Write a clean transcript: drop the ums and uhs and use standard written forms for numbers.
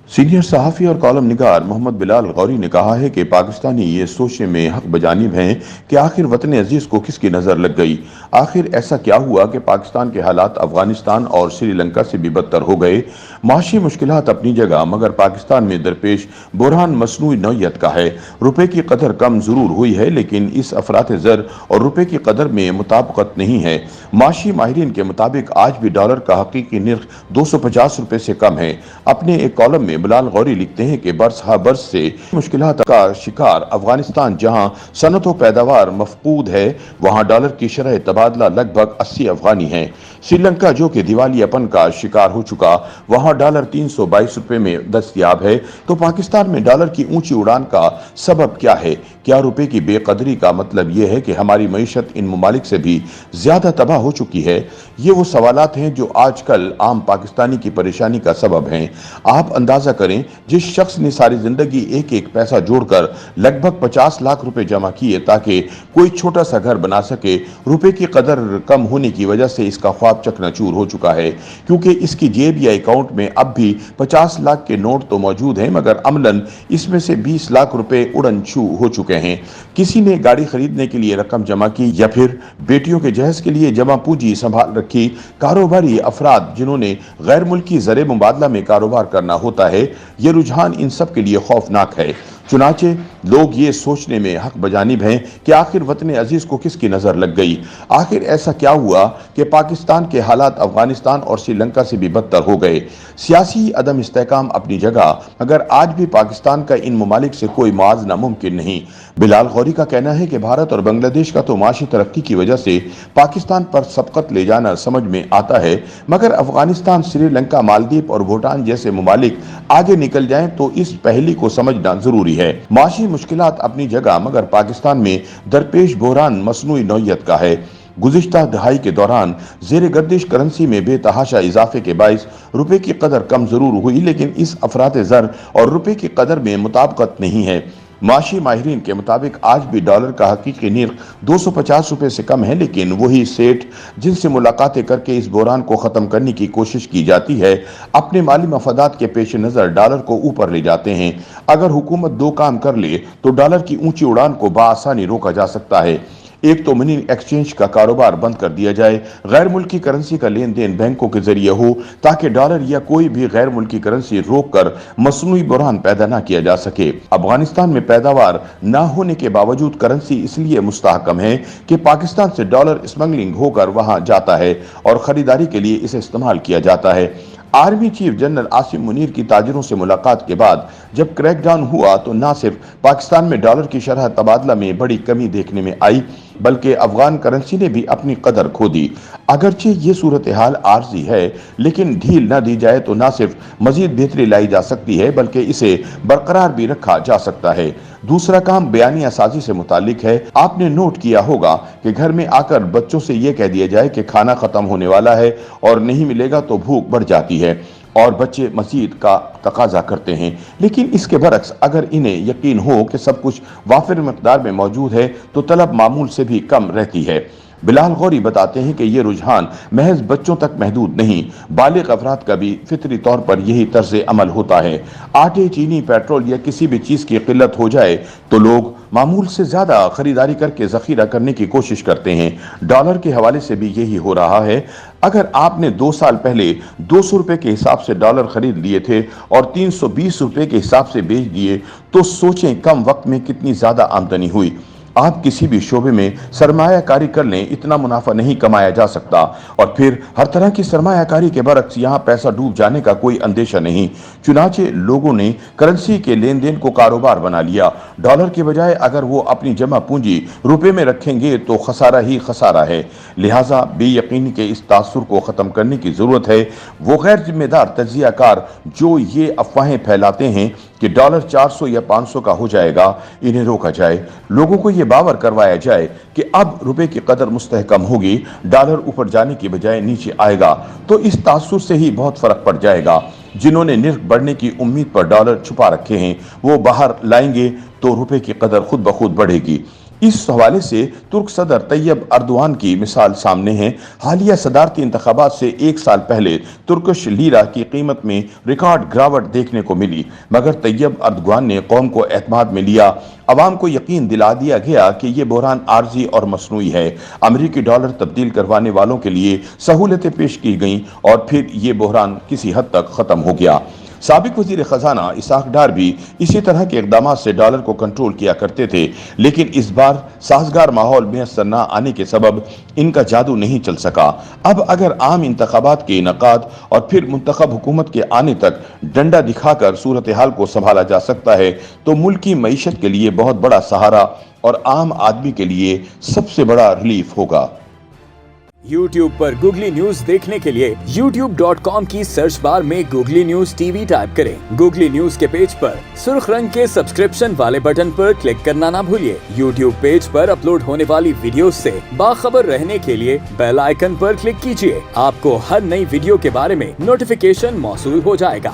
Senior सहाफ़ी और column निगार मोहम्मद बिलाल गौरी ने कहा है कि पाकिस्तानी ये सोचने में हक बजानिब हैं कि आखिर वतन अजीज़ को किसकी नज़र लग गई। आखिर ऐसा क्या हुआ कि पाकिस्तान के हालात अफगानिस्तान और श्रीलंका से भी बदतर हो गए। माशी मुश्किलात अपनी जगह, मगर पाकिस्तान में दरपेश बुरहान मसनूई नौयत का है। रुपए की कदर कम ज़रूर हुई है, लेकिन इस अफरात ज़र और रुपए की कदर में मुताबिकत नहीं है। माशी माहिरीन के मुताबिक आज भी डॉलर का हकीकी निर्ख 250 रुपए से कम है। अपने एक कॉलम में बिलाल गौरी लिखते हैं कि बरस हा बरस से मुश्किलात का शिकार अफगानिस्तान, जहां सनत व पैदावार मफकूद है, वहां डॉलर की शरह तबादला लगभग 80 अफगानी है। श्रीलंका जो कि दिवालियापन का शिकार हो चुका, वहां डॉलर 322 रुपए में दस्तयाब है। तो पाकिस्तान में डॉलर की ऊंची उड़ान का सबब क्या है? क्या रुपए की बेकदरी का मतलब यह है कि हमारी मईशत इन ममालिक से भी ज्यादा तबाह हो चुकी है? ये वो सवालात हैं जो आजकल आम पाकिस्तानी की परेशानी का सबब हैं। आप अंदाजा करें, जिस शख्स ने सारी जिंदगी एक एक पैसा जोड़कर लगभग 50 लाख रुपए जमा किए ताकि कोई छोटा सा घर बना सके, रुपए की कदर कम होने की वजह से इसका ख्वाब चकनाचूर हो चुका है। क्योंकि इसकी जेब या अकाउंट में अब भी 50 लाख के नोट तो मौजूद हैं, मगर अमलन इसमें से 20 लाख रुपए उड़न छू हो चुके हैं। किसी ने गाड़ी खरीदने के लिए रकम जमा की, या फिर बेटियों के जहेज के लिए जमा पूंजी संभाल रखी। कारोबारी अफराद जिन्होंने गैर मुल्की ज़र मुबादला में कारोबार करना होता है, ये रुझान इन सब के लिए खौफनाक है। चुनाचे लोग ये सोचने में हक बजानिब हैं कि आखिर वतन अजीज को किसकी नजर लग गई। आखिर ऐसा क्या हुआ कि पाकिस्तान के हालात अफगानिस्तान और श्रीलंका से भी बदतर हो गए। सियासी अदम इस्तेकाम अपनी जगह, मगर आज भी पाकिस्तान का इन ममालिक से कोई मुआवजा मुमकिन नहीं। बिलाल गौरी का कहना है कि भारत और बांग्लादेश का तो माशी तरक्की की वजह से पाकिस्तान पर सबकत ले जाना समझ में आता है, मगर अफगानिस्तान, श्रीलंका, मालदीव और भूटान जैसे ममालिक आगे निकल जाएं तो इस पहली को समझना जरूरी है। माशी मुश्किलात अपनी जगह, मगर पाकिस्तान में दरपेश बुहरान मसनूई नौयत का है। गुज़िश्ता दहाई के दौरान ज़ेर गर्दिश करेंसी में बेतहाशा इजाफे के बाइस रुपए की कदर कम जरूर हुई, लेकिन इस अफरात ज़र और रुपए की कदर में मुताबिकत नहीं है। माशी माहिरीन के मुताबिक आज भी डॉलर का हकीकी निर्ख 250 रुपए से कम है, लेकिन वही सेठ जिनसे मुलाकातें करके इस बहरान को ख़त्म करने की कोशिश की जाती है, अपने माली मफादात के पेश नज़र डॉलर को ऊपर ले जाते हैं। अगर हुकूमत दो काम कर ले तो डॉलर की ऊंची उड़ान को बाआसानी रोका जा सकता है। एक तो मनी एक्सचेंज का कारोबार बंद कर दिया जाए, गैर मुल्की करेंसी का लेन देन बैंकों के जरिए हो, ताकि डॉलर या कोई भी गैर मुल्की करेंसी रोक कर मसनूई बुरहान पैदा ना किया जा सके। अफगानिस्तान में पैदावार ना होने के बावजूद करेंसी इसलिए मुस्तहकम है कि पाकिस्तान से डॉलर स्मगलिंग होकर वहां जाता है और खरीदारी के लिए इसे इस्तेमाल किया जाता है। Army chief general Asim Munir की ताजिरों से मुलाकात के बाद जब क्रैकडाउन हुआ तो न सिर्फ पाकिस्तान में डॉलर की शरह तबादला में बड़ी कमी देखने में आई, बल्कि अफगान करेंसी ने भी अपनी कदर खो दी। अगरचे ये सूरत हाल आर्जी है, लेकिन ढील न दी जाए तो न सिर्फ मजीद बेहतरी लाई जा सकती है, बल्कि इसे बरकरार भी रखा जा सकता है। दूसरा काम बयानिया साजी से मुतालिक है। आपने नोट किया होगा कि घर में आकर बच्चों से यह कह दिया जाए कि खाना खत्म होने वाला है और नहीं मिलेगा तो भूख बढ़ जाती है और बच्चे मजीद का तकाजा करते हैं। लेकिन इसके बरक्स अगर इन्हें यकीन हो कि सब कुछ वाफिर मकदार में मौजूद है तो तलब मामूल से भी कम रहती है। बिलाल गौरी बताते हैं कि यह रुझान महज बच्चों तक महदूद नहीं, बालिग अफराद का भी फितरी तौर पर यही तर्ज अमल होता है। आटे, चीनी, पेट्रोल या किसी भी चीज़ की किल्लत हो जाए तो लोग मामूल से ज़्यादा खरीदारी करके ज़ख़ीरा करने की कोशिश करते हैं। डॉलर के हवाले से भी यही हो रहा है। अगर आपने 2 साल पहले 200 रुपये के हिसाब से डॉलर खरीद लिए थे और 320 रुपये के हिसाब से बेच दिए, तो सोचें कम वक्त में कितनी ज़्यादा आमदनी हुई। आप किसी भी शोबे में सरमायाकारी कर लें, इतना मुनाफा नहीं कमाया जा सकता। और फिर हर तरह की सरमायाकारी के बरक्स यहाँ पैसा डूब जाने का कोई अंदेशा नहीं। चुनाचे लोगों ने करेंसी के लेन देन को कारोबार बना लिया। डॉलर के बजाय अगर वो अपनी जमा पूंजी रुपए में रखेंगे तो खसारा ही खसारा है। लिहाजा बेयकीनी के इस तासुर को ख़त्म करने की ज़रूरत है। वो गैर जिम्मेदार तज्जियाकार जो ये अफवाहें फैलाते हैं कि डॉलर 400 या 500 का हो जाएगा, इन्हें रोका जाए। लोगों को ये बावर करवाया जाए कि अब रुपए की कदर मुस्तहकम होगी, डॉलर ऊपर जाने की बजाय नीचे आएगा, तो इस तासुर से ही बहुत फर्क पड़ जाएगा। जिन्होंने निर्ख बढ़ने की उम्मीद पर डॉलर छुपा रखे हैं, वो बाहर लाएंगे तो रुपए की कदर खुद ब खुद बढ़ेगी। اس حوالے سے ترک صدر طیب اردوان کی مثال سامنے ہے۔ حالیہ صدارتی انتخابات سے ایک سال پہلے ترکش لیرہ کی قیمت میں ریکارڈ گراوٹ دیکھنے کو ملی، مگر طیب اردوان نے قوم کو اعتماد میں لیا۔ عوام کو یقین دلا دیا گیا کہ یہ بحران عارضی اور مصنوعی ہے۔ امریکی ڈالر تبدیل کروانے والوں کے لیے سہولتیں پیش کی گئیں اور پھر یہ بحران کسی حد تک ختم ہو گیا۔ سابق وزیر خزانہ اسحاق ڈار بھی اسی طرح کے اقدامات سے ڈالر کو کنٹرول کیا کرتے تھے، لیکن اس بار سازگار ماحول میسر نہ آنے کے سبب ان کا جادو نہیں چل سکا۔ اب اگر عام انتخابات کے انعقاد اور پھر منتخب حکومت کے آنے تک ڈنڈا دکھا کر صورتحال کو سنبھالا جا سکتا ہے تو ملک کی معیشت کے لیے بہت بڑا سہارا اور عام آدمی کے لیے سب سے بڑا ریلیف ہوگا۔ YouTube پر گوگلی نیوز دیکھنے کے لیے youtube.com کی سرچ بار میں googly news T V type کریں۔ گوگلی نیوز کے پیج پر سرخ رنگ کے سبسکرپشن والے بٹن پر کلک کرنا نہ بھولیے۔ YouTube پیج پر اپلوڈ ہونے والی ویڈیوز سے باخبر رہنے کے لیے بیل آئیکن پر کلک کیجیے۔ آپ کو ہر نئی ویڈیو کے بارے میں نوٹیفیکیشن موصول ہو جائے گا۔